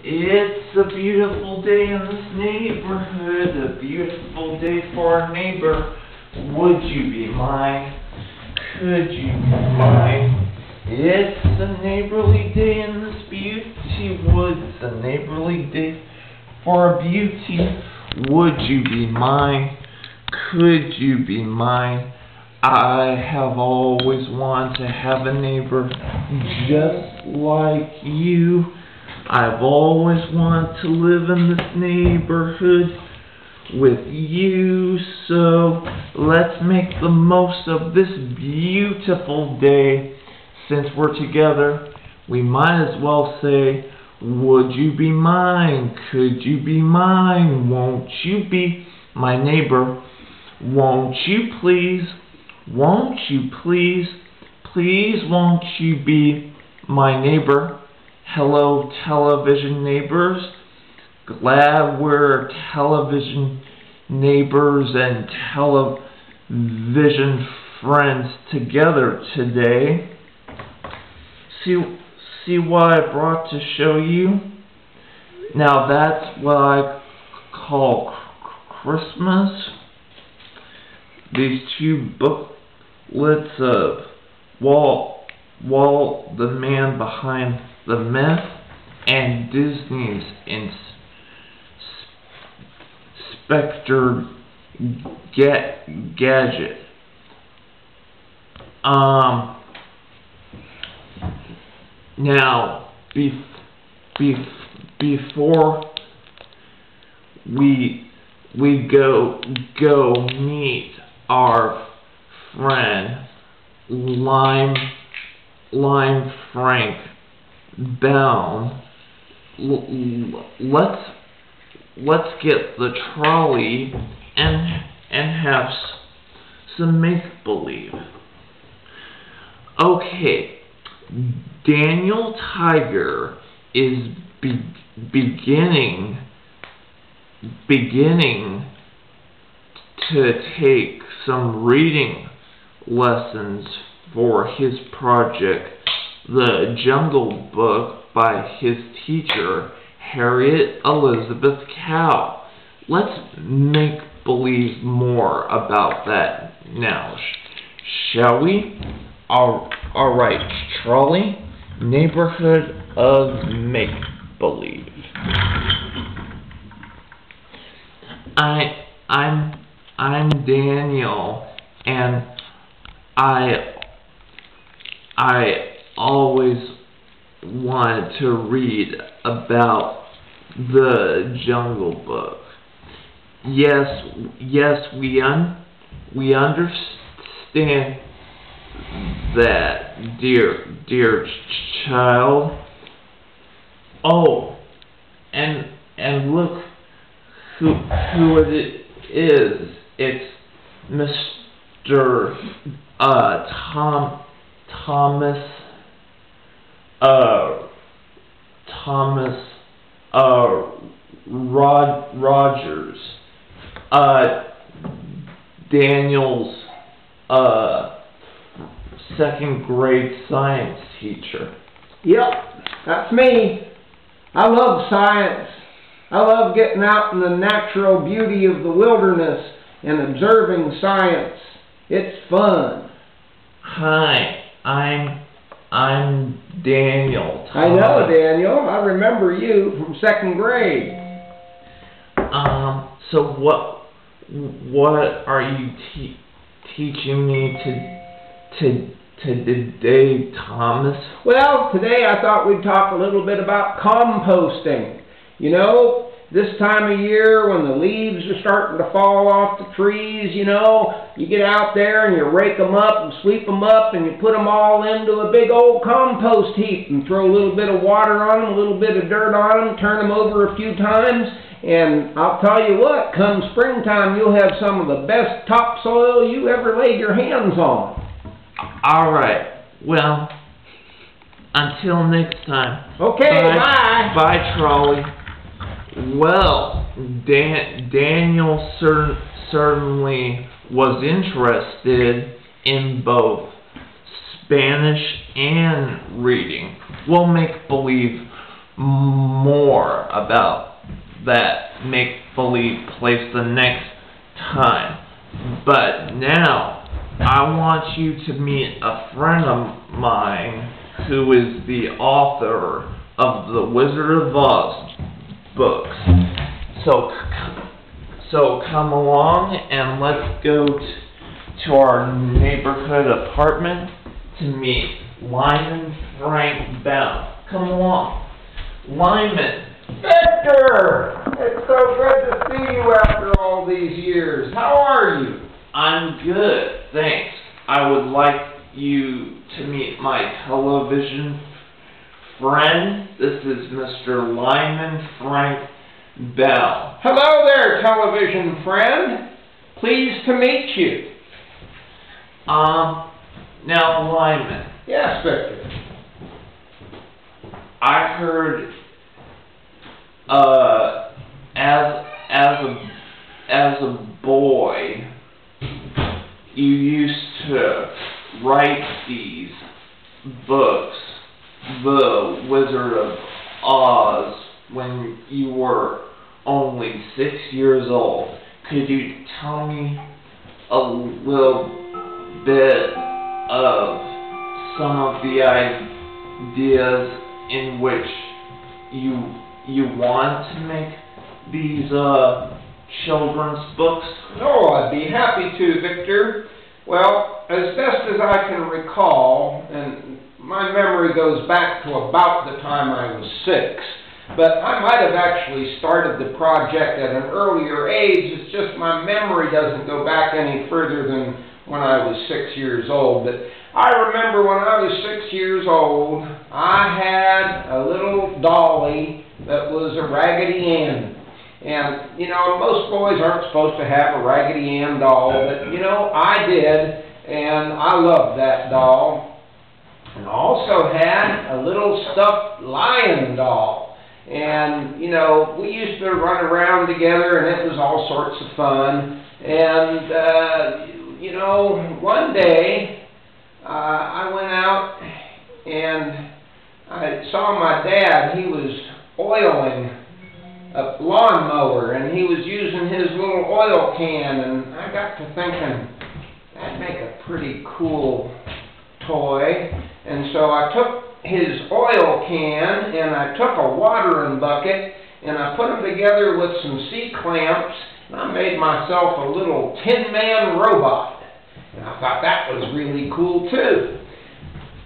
It's a beautiful day in this neighborhood, a beautiful day for our neighbor. Would you be mine? Could you be mine? It's a neighborly day in this beauty woods, a neighborly day for our beauty. Would you be mine? Could you be mine? I have always wanted to have a neighbor just like you. I've always wanted to live in this neighborhood with you, so let's make the most of this beautiful day. Since we're together, we might as well say, would you be mine? Could you be mine? Won't you be my neighbor? Won't you please? Won't you please? Please won't you be my neighbor? Hello, television neighbors. Glad we're television neighbors and television friends together today. See what I brought to show you? Now that's what I call Christmas. These two booklets of Walt, the man behind the myth, and Disney's Inspector Gadget. Now, before we go meet our friend Lime Frank Bound, let's get the trolley and have some make-believe. Okay, Daniel Tiger is beginning to take some reading lessons for his project, The Jungle Book, by his teacher, Harriet Elizabeth Cow. Let's make believe more about that now, shall we? Alright, trolley, neighborhood of make-believe. I'm Daniel, and I always wanted to read about the Jungle Book. Yes, we understand that, dear child. Oh, and look who it is. It's Mr. Thomas Rogers, Daniel's second grade science teacher. Yep, that's me. I love science. I love getting out in the natural beauty of the wilderness and observing science. It's fun. Hi, I'm Daniel. I know, Daniel. I remember you from second grade. So what are you teaching me today, Thomas? Well, today I thought we'd talk a little bit about composting. You know, this time of year when the leaves are starting to fall off the trees, you know, you get out there and you rake them up and sweep them up and you put them all into a big old compost heap and throw a little bit of water on them, a little bit of dirt on them, turn them over a few times, and I'll tell you what, come springtime you'll have some of the best topsoil you ever laid your hands on. Alright, well, until next time. Okay, bye. Bye, trolley. Well, Daniel certainly was interested in both Spanish and reading. We'll make believe more more about that make-believe place the next time. But now, I want you to meet a friend of mine who is the author of the Wizard of Oz books. So come along and let's go to our neighborhood apartment to meet Lyman Frank Bell. Come along. Lyman. Victor! It's so good to see you after all these years. How are you? I'm good, thanks. I would like you to meet my television friend. This is Mr. Lyman Frank Bell. Hello there, television friend. Pleased to meet you. Now Lyman. Yes, Victor. I heard, as a boy, you used to write these books, The Wizard of Oz, when you were only 6 years old. Could you tell me a little bit of some of the ideas in which you want to make these children's books? Oh, I'd be happy to, Victor. Well, as best as I can recall, and my memory goes back to about the time I was 6, but I might have actually started the project at an earlier age. It's just my memory doesn't go back any further than when I was 6 years old. But I remember when I was 6 years old, I had a little dolly that was a Raggedy Ann. And, you know, most boys aren't supposed to have a Raggedy Ann doll, but, you know, I did, and I loved that doll. And I also had a little stuffed lion doll. And, you know, we used to run around together, and it was all sorts of fun. And, you know, one day, I went out, and I saw my dad. He was oiling a lawnmower, and he was using his little oil can, and I got to thinking, that'd make a pretty cool toy. And so I took his oil can, and I took a watering bucket, and I put them together with some C-clamps, and I made myself a little Tin-Man robot. And I thought that was really cool, too.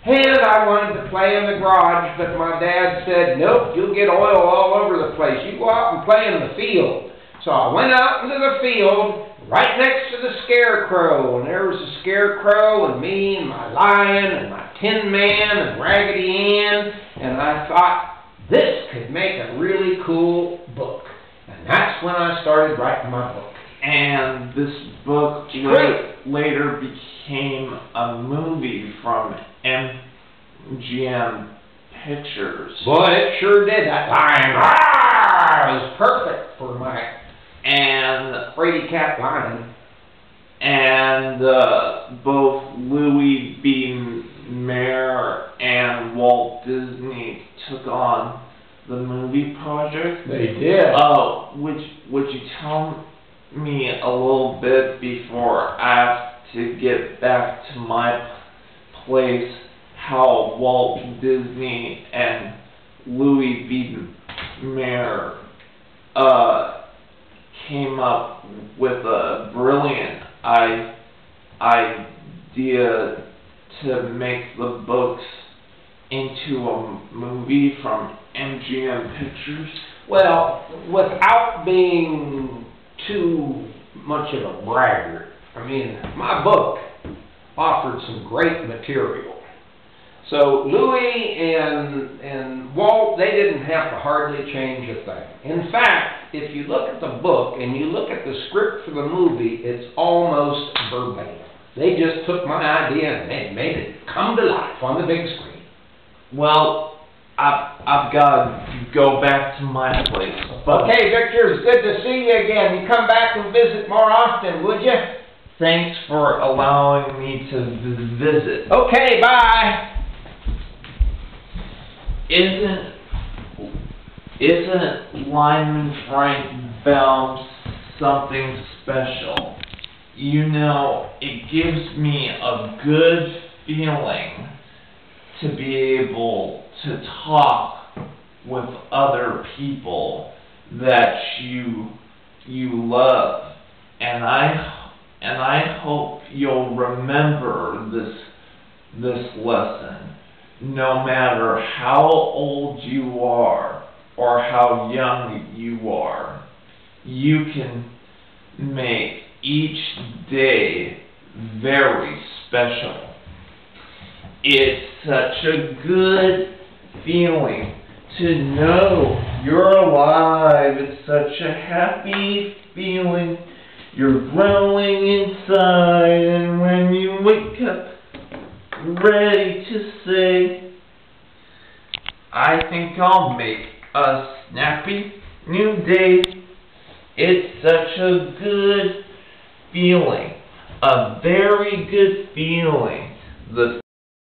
And I wanted to play in the garage, but my dad said, nope, you'll get oil all over the place. You go out and play in the field. So I went out into the field, right next to the scarecrow, and there was a scarecrow, and me, and my lion, and my Tin Man, and Raggedy Ann, and I thought, this could make a really cool book. And that's when I started writing my book. And this book later became a movie from MGM Pictures. Boy, it sure did. That lion was perfect for my Frady Cat lion. And both Louis B. Mayer and Walt Disney took on the movie project. They did. Would you tell me a little bit before I have to get back to my place how Walt Disney and Louis B. Mayer came up with a brilliant idea to make the books into a movie from MGM Pictures? Well, without being too much of a braggart, I mean, my book offered some great material. So Louis and Walt, they didn't have to hardly change a thing. In fact, if you look at the book and you look at the script for the movie, it's almost verbatim. They just took my idea and they made it come to life on the big screen. Well, I've got to go back to my place. Okay, Victor, it's good to see you again. You come back and visit more often, would you? Thanks for allowing me to visit. Okay, bye. Isn't Lyman Frank Baum something special? You know, it gives me a good feeling to be able to talk with other people that you love, and I hope you'll remember this lesson, no matter how old you are or how young you are. You can make each day very special. It's such a good feeling to know you're alive. It's such a happy feeling. You're growing inside, and when you wake up ready to say, I think I'll make a snappy new day. It's such a good feeling, a very good feeling. The